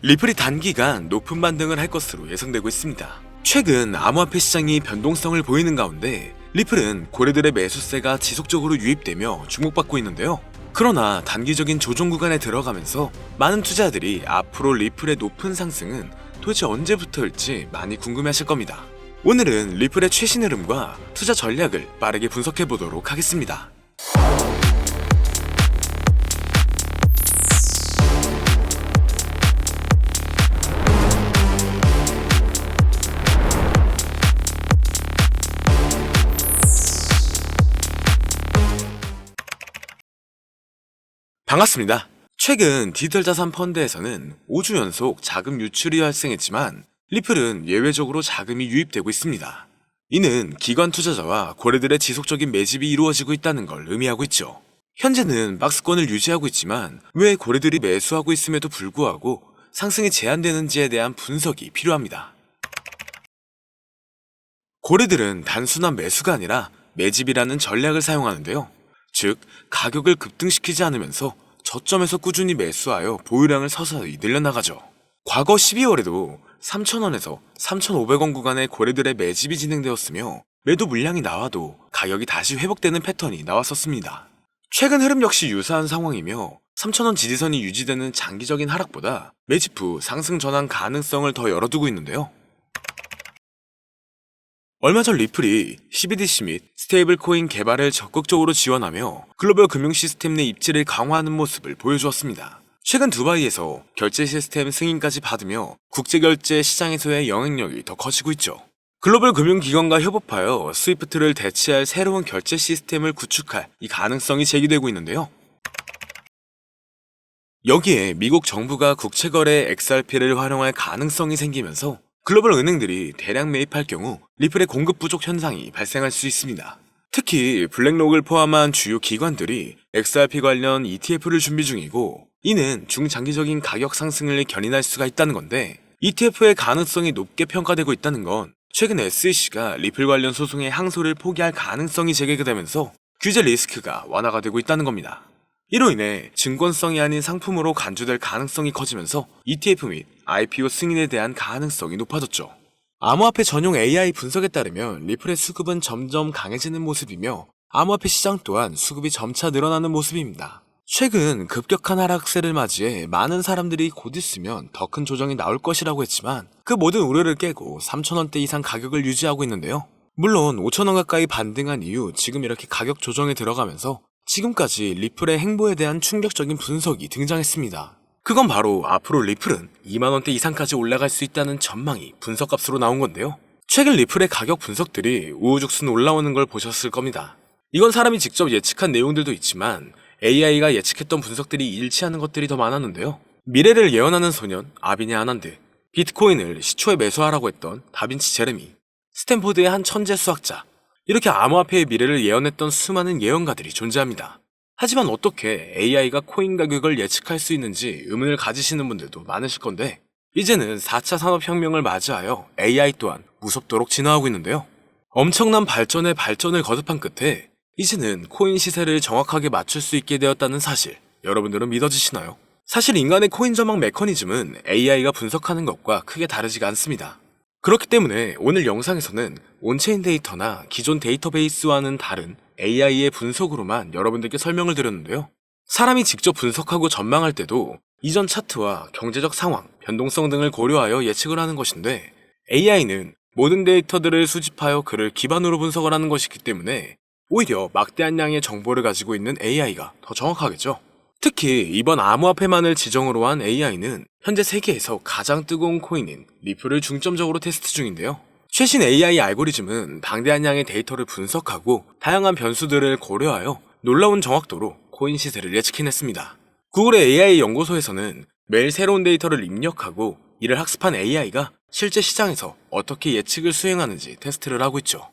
리플이 단기간 높은 반등을 할 것으로 예상되고 있습니다. 최근 암호화폐 시장이 변동성을 보이는 가운데 리플은 고래들의 매수세가 지속적으로 유입되며 주목받고 있는데요. 그러나 단기적인 조정 구간에 들어가면서 많은 투자자들이 앞으로 리플의 높은 상승은 도대체 언제부터일지 많이 궁금해하실 겁니다. 오늘은 리플의 최신 흐름과 투자 전략을 빠르게 분석해 보도록 하겠습니다. 반갑습니다. 최근 디지털 자산 펀드에서는 5주 연속 자금 유출이 발생했지만 리플은 예외적으로 자금이 유입되고 있습니다. 이는 기관 투자자와 고래들의 지속적인 매집이 이루어지고 있다는 걸 의미하고 있죠. 현재는 박스권을 유지하고 있지만 왜 고래들이 매수하고 있음에도 불구하고 상승이 제한되는지에 대한 분석이 필요합니다. 고래들은 단순한 매수가 아니라 매집이라는 전략을 사용하는데요. 즉, 가격을 급등시키지 않으면서 저점에서 꾸준히 매수하여 보유량을 서서히 늘려나가죠. 과거 12월에도 3,000원에서 3,500원 구간의 고래들의 매집이 진행되었으며 매도 물량이 나와도 가격이 다시 회복되는 패턴이 나왔었습니다. 최근 흐름 역시 유사한 상황이며 3,000원 지지선이 유지되는 장기적인 하락보다 매집 후 상승 전환 가능성을 더 열어두고 있는데요. 얼마 전 리플이 CBDC 및 스테이블 코인 개발을 적극적으로 지원하며 글로벌 금융 시스템 내 입지를 강화하는 모습을 보여주었습니다. 최근 두바이에서 결제 시스템 승인까지 받으며 국제결제 시장에서의 영향력이 더 커지고 있죠. 글로벌 금융기관과 협업하여 스위프트를 대체할 새로운 결제 시스템을 구축할 이 가능성이 제기되고 있는데요. 여기에 미국 정부가 국채거래 XRP를 활용할 가능성이 생기면서 글로벌 은행들이 대량 매입할 경우 리플의 공급 부족 현상이 발생할 수 있습니다. 특히 블랙록을 포함한 주요 기관들이 XRP 관련 ETF를 준비 중이고 이는 중장기적인 가격 상승을 견인할 수가 있다는 건데 ETF의 가능성이 높게 평가되고 있다는 건 최근 SEC가 리플 관련 소송의 항소를 포기할 가능성이 제기되면서 규제 리스크가 완화가 되고 있다는 겁니다. 이로 인해 증권성이 아닌 상품으로 간주될 가능성이 커지면서 ETF 및 IPO 승인에 대한 가능성이 높아졌죠. 암호화폐 전용 AI 분석에 따르면 리플의 수급은 점점 강해지는 모습이며 암호화폐 시장 또한 수급이 점차 늘어나는 모습입니다. 최근 급격한 하락세를 맞이해 많은 사람들이 곧 있으면 더 큰 조정이 나올 것이라고 했지만 그 모든 우려를 깨고 3,000원대 이상 가격을 유지하고 있는데요. 물론 5,000원 가까이 반등한 이후 지금 이렇게 가격 조정에 들어가면서 지금까지 리플의 행보에 대한 충격적인 분석이 등장했습니다. 그건 바로 앞으로 리플은 2만원대 이상까지 올라갈 수 있다는 전망이 분석값으로 나온 건데요. 최근 리플의 가격 분석들이 우후죽순 올라오는 걸 보셨을 겁니다. 이건 사람이 직접 예측한 내용들도 있지만 AI가 예측했던 분석들이 일치하는 것들이 더 많았는데요. 미래를 예언하는 소년 아비네 아난드, 비트코인을 시초에 매수하라고 했던 다빈치 제레미, 스탠포드의 한 천재 수학자, 이렇게 암호화폐의 미래를 예언했던 수많은 예언가들이 존재합니다. 하지만 어떻게 AI가 코인 가격을 예측할 수 있는지 의문을 가지시는 분들도 많으실 건데 이제는 4차 산업혁명을 맞이하여 AI 또한 무섭도록 진화하고 있는데요. 엄청난 발전에 발전을 거듭한 끝에 이제는 코인 시세를 정확하게 맞출 수 있게 되었다는 사실, 여러분들은 믿어지시나요? 사실 인간의 코인 전망 메커니즘은 AI가 분석하는 것과 크게 다르지가 않습니다. 그렇기 때문에 오늘 영상에서는 온체인 데이터나 기존 데이터베이스와는 다른 AI의 분석으로만 여러분들께 설명을 드렸는데요. 사람이 직접 분석하고 전망할 때도 이전 차트와 경제적 상황, 변동성 등을 고려하여 예측을 하는 것인데 AI는 모든 데이터들을 수집하여 그를 기반으로 분석을 하는 것이기 때문에 오히려 막대한 양의 정보를 가지고 있는 AI가 더 정확하겠죠. 특히 이번 암호화폐만을 지정으로 한 AI는 현재 세계에서 가장 뜨거운 코인인 리플을 중점적으로 테스트 중인데요. 최신 AI 알고리즘은 방대한 양의 데이터를 분석하고 다양한 변수들을 고려하여 놀라운 정확도로 코인 시세를 예측해냈습니다. 구글의 AI 연구소에서는 매일 새로운 데이터를 입력하고 이를 학습한 AI가 실제 시장에서 어떻게 예측을 수행하는지 테스트를 하고 있죠.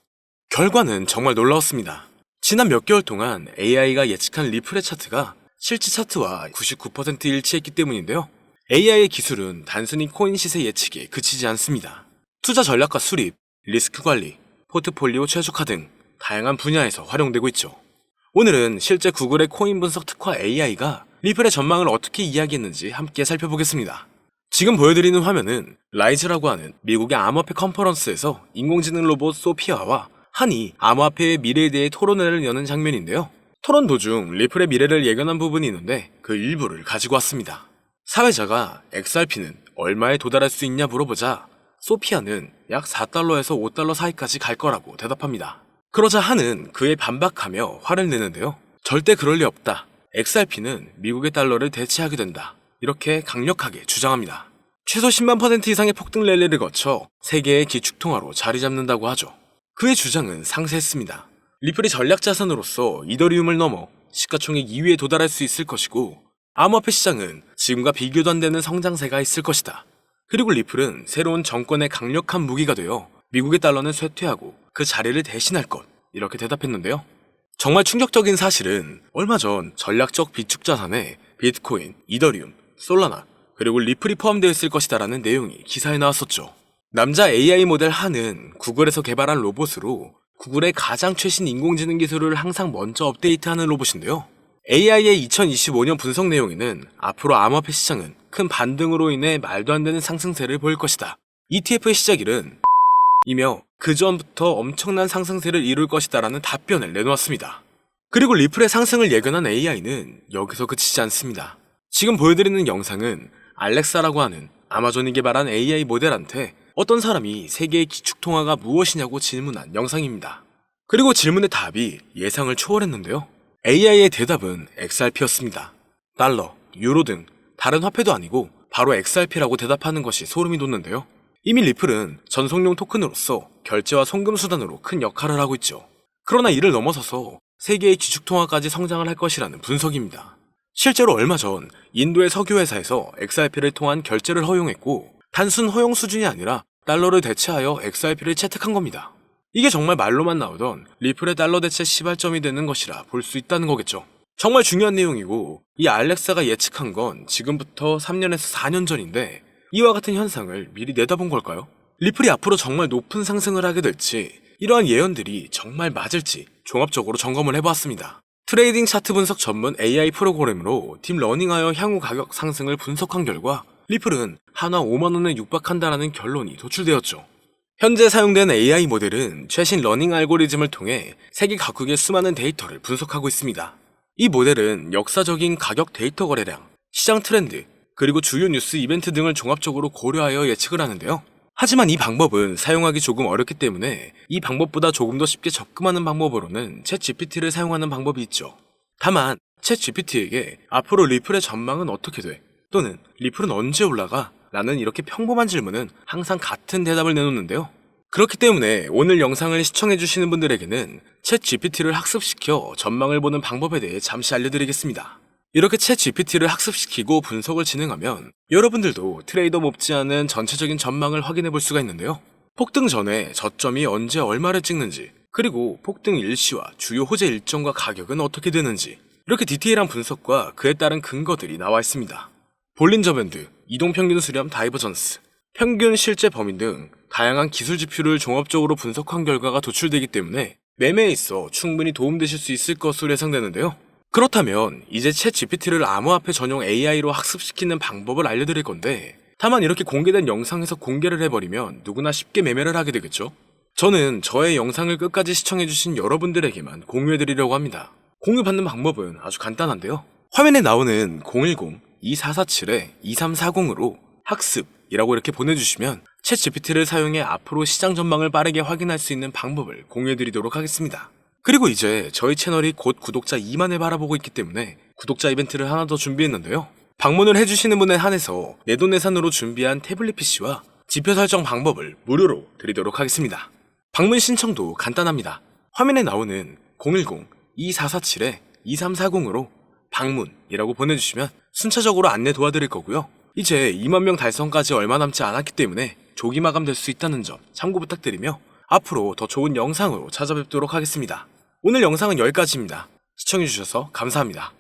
결과는 정말 놀라웠습니다. 지난 몇 개월 동안 AI가 예측한 리플의 차트가 실제 차트와 99% 일치했기 때문인데요. AI의 기술은 단순히 코인 시세 예측에 그치지 않습니다. 투자 전략과 수립, 리스크 관리, 포트폴리오 최적화 등 다양한 분야에서 활용되고 있죠. 오늘은 실제 구글의 코인 분석 특화 AI가 리플의 전망을 어떻게 이야기했는지 함께 살펴보겠습니다. 지금 보여드리는 화면은 라이즈라고 하는 미국의 암호화폐 컨퍼런스에서 인공지능 로봇 소피아와 한이 암호화폐의 미래에 대해 토론회를 여는 장면인데요. 토론 도중 리플의 미래를 예견한 부분이 있는데 그 일부를 가지고 왔습니다. 사회자가 XRP는 얼마에 도달할 수 있냐 물어보자 소피아는 약 4달러에서 5달러 사이까지 갈 거라고 대답합니다. 그러자 한은 그에 반박하며 화를 내는데요. 절대 그럴 리 없다. XRP는 미국의 달러를 대체하게 된다. 이렇게 강력하게 주장합니다. 최소 10만 % 이상의 폭등 랠리를 거쳐 세계의 기축통화로 자리 잡는다고 하죠. 그의 주장은 상세했습니다. 리플이 전략 자산으로서 이더리움을 넘어 시가총액 2위에 도달할 수 있을 것이고 암호화폐 시장은 지금과 비교도 안 되는 성장세가 있을 것이다. 그리고 리플은 새로운 정권의 강력한 무기가 되어 미국의 달러는 쇠퇴하고 그 자리를 대신할 것, 이렇게 대답했는데요. 정말 충격적인 사실은 얼마 전 전략적 비축 자산에 비트코인, 이더리움, 솔라나, 그리고 리플이 포함되어 있을 것이다라는 내용이 기사에 나왔었죠. 남자 AI 모델 한은 구글에서 개발한 로봇으로 구글의 가장 최신 인공지능 기술을 항상 먼저 업데이트하는 로봇인데요. AI의 2025년 분석 내용에는 앞으로 암호화폐 시장은 큰 반등으로 인해 말도 안 되는 상승세를 보일 것이다. ETF의 시작일은 이며 그 전부터 엄청난 상승세를 이룰 것이다라는 답변을 내놓았습니다. 그리고 리플의 상승을 예견한 AI는 여기서 그치지 않습니다. 지금 보여드리는 영상은 알렉사라고 하는 아마존이 개발한 AI 모델한테 어떤 사람이 세계의 기축통화가 무엇이냐고 질문한 영상입니다. 그리고 질문의 답이 예상을 초월했는데요. AI의 대답은 XRP였습니다. 달러, 유로 등 다른 화폐도 아니고 바로 XRP라고 대답하는 것이 소름이 돋는데요. 이미 리플은 전송용 토큰으로서 결제와 송금 수단으로 큰 역할을 하고 있죠. 그러나 이를 넘어서서 세계의 기축통화까지 성장을 할 것이라는 분석입니다. 실제로 얼마 전 인도의 석유회사에서 XRP를 통한 결제를 허용했고 단순 허용 수준이 아니라 달러를 대체하여 XRP를 채택한 겁니다. 이게 정말 말로만 나오던 리플의 달러 대체 시발점이 되는 것이라 볼 수 있다는 거겠죠. 정말 중요한 내용이고 이 알렉사가 예측한 건 지금부터 3년에서 4년 전인데 이와 같은 현상을 미리 내다본 걸까요? 리플이 앞으로 정말 높은 상승을 하게 될지 이러한 예언들이 정말 맞을지 종합적으로 점검을 해보았습니다. 트레이딩 차트 분석 전문 AI 프로그램으로 딥러닝하여 향후 가격 상승을 분석한 결과 리플은 한화 5만원에 육박한다라는 결론이 도출되었죠. 현재 사용되는 AI 모델은 최신 러닝 알고리즘을 통해 세계 각국의 수많은 데이터를 분석하고 있습니다. 이 모델은 역사적인 가격 데이터 거래량, 시장 트렌드, 그리고 주요 뉴스 이벤트 등을 종합적으로 고려하여 예측을 하는데요. 하지만 이 방법은 사용하기 조금 어렵기 때문에 이 방법보다 조금 더 쉽게 접근하는 방법으로는 챗GPT를 사용하는 방법이 있죠. 다만 챗GPT에게 앞으로 리플의 전망은 어떻게 돼? 또는 리플은 언제 올라가? 라는 이렇게 평범한 질문은 항상 같은 대답을 내놓는데요. 그렇기 때문에 오늘 영상을 시청해주시는 분들에게는 챗GPT를 학습시켜 전망을 보는 방법에 대해 잠시 알려드리겠습니다. 이렇게 챗GPT를 학습시키고 분석을 진행하면 여러분들도 트레이더 못지않은 전체적인 전망을 확인해 볼 수가 있는데요. 폭등 전에 저점이 언제 얼마를 찍는지, 그리고 폭등 일시와 주요 호재 일정과 가격은 어떻게 되는지, 이렇게 디테일한 분석과 그에 따른 근거들이 나와 있습니다. 볼린저 밴드, 이동평균 수렴 다이버전스, 평균 실제 범위 등 다양한 기술 지표를 종합적으로 분석한 결과가 도출되기 때문에 매매에 있어 충분히 도움되실 수 있을 것으로 예상되는데요. 그렇다면 이제 챗GPT를 암호화폐 전용 AI로 학습시키는 방법을 알려드릴 건데 다만 이렇게 공개된 영상에서 공개를 해버리면 누구나 쉽게 매매를 하게 되겠죠? 저는 저의 영상을 끝까지 시청해주신 여러분들에게만 공유해드리려고 합니다. 공유받는 방법은 아주 간단한데요. 화면에 나오는 010-2447-2340으로 학습이라고 이렇게 보내주시면 챗GPT를 사용해 앞으로 시장 전망을 빠르게 확인할 수 있는 방법을 공유해드리도록 하겠습니다. 그리고 이제 저희 채널이 곧 구독자 2만을 바라보고 있기 때문에 구독자 이벤트를 하나 더 준비했는데요. 방문을 해주시는 분에 한해서 내돈내산으로 준비한 태블릿 PC와 지표 설정 방법을 무료로 드리도록 하겠습니다. 방문 신청도 간단합니다. 화면에 나오는 010-2447-2340으로 방문이라고 보내주시면 순차적으로 안내 도와드릴 거고요. 이제 2만 명 달성까지 얼마 남지 않았기 때문에 조기 마감될 수 있다는 점 참고 부탁드리며 앞으로 더 좋은 영상으로 찾아뵙도록 하겠습니다. 오늘 영상은 여기까지입니다. 시청해주셔서 감사합니다.